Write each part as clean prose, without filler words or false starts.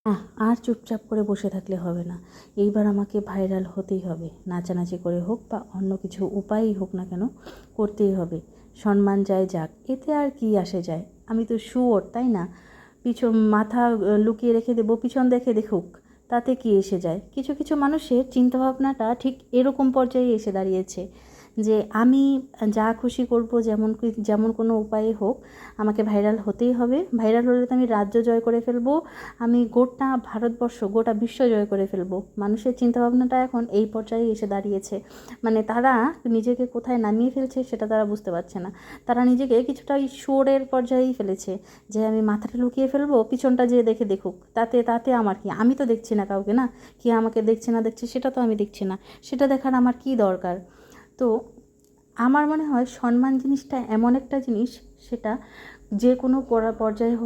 আর চুপচাপ করে বসে থাকলে হবে না। এইবার আমাকে ভাইরাল হতেই হবে, নাচানাচি করে হোক বা অন্য কিছু উপায়ই হোক না কেন, করতেই হবে। সম্মান যায় যাক, এতে আর কি আসে যায়? আমি তো শুয়োর, তাই না? মাথা লুকিয়ে রেখে দেবো, পিছন দেখে দেখুক, তাতে কি এসে যায়? কিছু কিছু মানুষের চিন্তাভাবনাটা ঠিক এরকম পর্যায়ে এসে দাঁড়িয়েছে যে আমি যা খুশি করব, যেমন কোনো উপায়ে হোক আমাকে ভাইরাল হতেই হবে। ভাইরাল হলে তো আমি রাজ্য জয় করে ফেলবো, আমি গোটা ভারতবর্ষ, গোটা বিশ্ব জয় করে ফেলবো। মানুষের চিন্তাভাবনাটা এখন এই পর্যায়ে এসে দাঁড়িয়েছে। মানে তারা নিজেকে কোথায় নামিয়ে ফেলছে সেটা তারা বুঝতে পারছে না। তারা নিজেকে কিছুটা ওই শুয়োরের পর্যায়েই ফেলেছে, যে আমি মাথাটা লুকিয়ে ফেলবো, পিছনটা যে দেখে দেখুক, তাতে তাতে আমার কি? আমি তো দেখছি না কাউকে, না কি আমাকে দেখছে না দেখছে সেটা তো আমি দেখছি না, সেটা দেখার আমার কি দরকার? তো আমার মনে হয় সম্মান জিনিসটা এমন একটা জিনিস, সেটা যে কোনো পর্যায়ে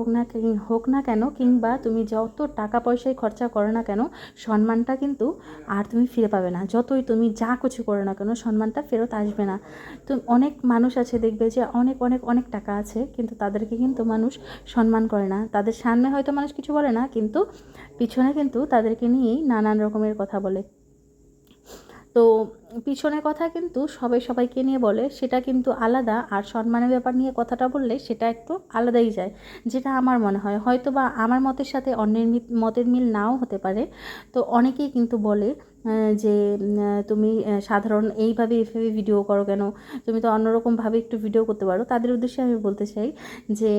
হোক না কেন, কিংবা তুমি যত টাকা পয়সায় খরচা করো না কেন, সম্মানটা কিন্তু আর তুমি ফিরে পাবে না। যতই তুমি যা কিছু করো না কেন, সম্মানটা ফেরত আসবে না। তো অনেক মানুষ আছে, দেখবে যে অনেক অনেক অনেক টাকা আছে, কিন্তু তাদেরকে কিন্তু মানুষ সম্মান করে না। তাদের সামনে হয়তো মানুষ কিছু বলে না, কিন্তু পিছনে কিন্তু তাদেরকে নিয়েই নানান রকমের কথা বলে। তো পিছনের কথা কিন্তু সবাই সবাইকে নিয়ে বলে, সেটা কিন্তু আলাদা। আর সম্মানের ব্যাপার নিয়ে কথাটা বললে সেটা একটু আলাদাই যায়, যেটা আমার মনে হয়। হয়তো বা আমার মতের সাথে অন্যের মতের মিল নাও হতে পারে। তো অনেকেই কিন্তু বলে যে তুমি সাধারণ এইভাবে ভিডিও করো কেন? তুমি তো অন্যরকমভাবে একটু ভিডিও করতে পারো। তাদের উদ্দেশ্যে আমি বলতে চাই যে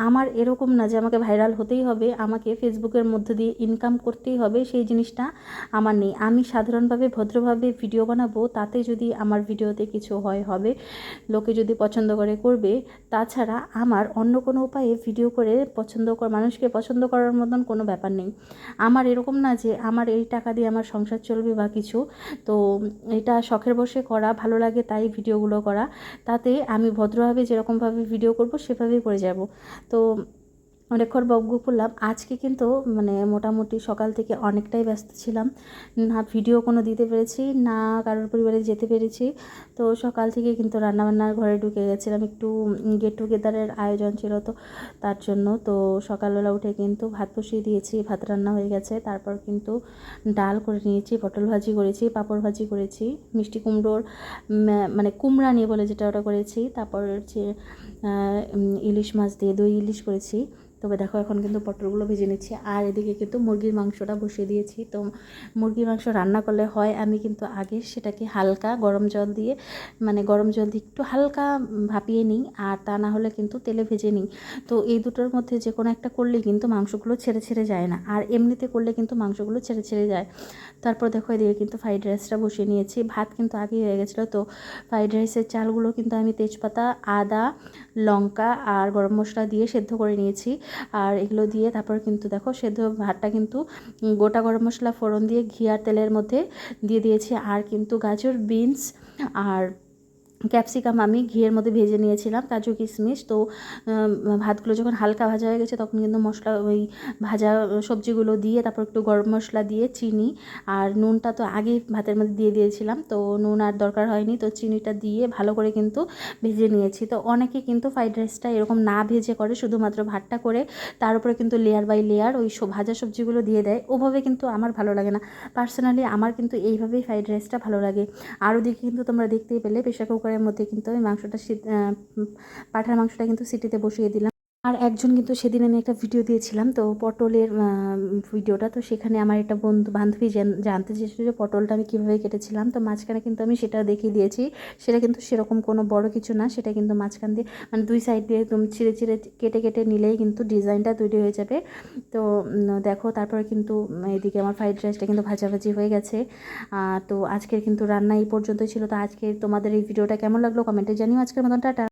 আমার এরকম না যে আমাকে ভাইরাল হতেই হবে, আমাকে ফেসবুকের মধ্য দিয়ে ইনকাম করতেই হবে, সেই জিনিসটা আমার নেই। আমি সাধারণভাবে ভদ্রভাবে ভিডিও বানাবো, তাতে যদি আমার ভিডিওতে কিছু হবে, লোকে যদি পছন্দ করে করবে। তাছাড়া আমার অন্য কোনো উপায়ে ভিডিও করে মানুষকে পছন্দ করার মতন কোনো ব্যাপার নেই। আমার এরকম না যে আমার এই টাকা দিয়ে আমার সংসার চলবে বা কিছু। তো এটা শখের বশে করা, ভালো লাগে তাই ভিডিওগুলো করা। তাতে আমি ভদ্রভাবে যেরকমভাবে ভিডিও করব সেভাবেই করে যাব। তো অনেকক্ষণ বকবক করলাম। আজকে কিন্তু মানে মোটামুটি সকাল থেকে অনেকটাই ব্যস্ত ছিলাম, না ভিডিও কোনো দিতে পেরেছি, না কারোর পরিবারে যেতে পেরেছি। তো সকাল থেকে কিন্তু রান্নাবান্নার ঘরে ঢুকে গেছিলাম, একটু গেট টুগেদারের আয়োজন ছিল, তো তার জন্য। তো সকালবেলা উঠে কিন্তু ভাত বসিয়ে দিয়েছি, ভাত রান্না হয়ে গেছে। তারপর কিন্তু ডাল করে নিয়েছি, পটল ভাজি করেছি, পাঁপড় ভাজি করেছি, মিষ্টি কুমড়োর মানে কুমড়া নিয়ে বলে যেটা, ওটা করেছি। তারপর হচ্ছে ইলিশ মাছ দিয়ে দই ইলিশ করেছি। তবে দেখো এখন কিন্তু পটলগুলো ভেজে নিচ্ছি, আর এদিকে কিন্তু মুরগির মাংসটা বসিয়ে দিয়েছি। তো মুরগির মাংস রান্না করলে হয়, আমি কিন্তু আগে সেটাকে হালকা গরম জল দিয়ে একটু হালকা ভাপিয়ে নিই, আর তা না হলে কিন্তু তেলে ভেজে নিই। তো এই দুটোর মধ্যে যে কোনো একটা করলেই কিন্তু মাংসগুলো ছেড়ে ছেড়ে যায় না, আর এমনিতে করলে কিন্তু মাংসগুলো ছেড়ে ছেড়ে যায়। তারপর দেখো এদিকে কিন্তু ফ্রাইড রাইসটা বসিয়ে নিয়েছি, ভাত কিন্তু আগেই হয়ে গেছিলো। তো ফ্রাইড রাইসের চালগুলো কিন্তু আমি তেজপাতা, আদা, লঙ্কা আর গরম মশলা দিয়ে সেদ্ধ করে নিয়েছি। আর এগুলো দিয়ে তারপর কিন্তু দেখো সেদ্ধ ভাতটা কিন্তু গোটা গরম মশলা ফোড়ন দিয়ে ঘি আর তেলের মধ্যে দিয়ে দিয়েছি। আর কিন্তু গাজর, বিনস আর ক্যাপসিকাম আমি ঘিয়ের মধ্যে ভেজে নিয়েছিলাম, কাজু কিশমিশ। তো ভাতগুলো যখন হালকা ভাজা হয়ে গেছে, তখন কিন্তু মশলা ওই ভাজা সবজিগুলো দিয়ে, তারপর একটু গরম মশলা দিয়ে, চিনি আর নুনটা তো আগেই ভাতের মধ্যে দিয়ে দিয়েছিলাম, তো নুন আর দরকার হয়নি। তো চিনিটা দিয়ে ভালো করে কিন্তু ভেজে নিয়েছি। তো অনেকে কিন্তু ফ্রাইড রাইসটা এরকম না ভেজে করে, শুধুমাত্র ভাতটা করে তার উপরে কিন্তু লেয়ার বাই লেয়ার ওই ভাজা সবজিগুলো দিয়ে দেয়। ওভাবে কিন্তু আমার ভালো লাগে না। পার্সোনালি আমার কিন্তু এইভাবেই ফ্রাইড রাইসটা ভালো লাগে। আর ওদিকে কিন্তু তোমরা দেখতেই পেলে প্রেশার কুকারের মধ্যে কিন্তু ওই পাঁঠার মাংসটা কিন্তু সিটিতে বসিয়ে দিলাম। আর একজন কিন্তু সেদিন আমি একটা ভিডিও দিয়েছিলাম, তো পটলের ভিডিওটা, তো সেখানে আমার একটা বান্ধবী জানতে চেয়েছিল যে পটলটা আমি কীভাবে কেটেছিলাম। তো মাঝখানে কিন্তু আমি সেটা দেখিয়ে দিয়েছি। সেটা কিন্তু সেরকম কোনো বড় কিছু না, সেটা কিন্তু মাঝখান দিয়ে মানে দুই সাইড দিয়ে একদম ছিঁড়ে ছিঁড়ে কেটে কেটে নিলেই কিন্তু ডিজাইনটা তৈরি হয়ে যাবে। তো দেখো তারপরে কিন্তু এদিকে আমার ফ্রাইড রাইসটা কিন্তু ভাজাভাজি হয়ে গেছে। তো আজকের কিন্তু রান্না এই পর্যন্তই ছিল। তো আজকে তোমাদের এই ভিডিওটা কেমন লাগলো কমেন্টে জানিও। আজকের মতন টাটা।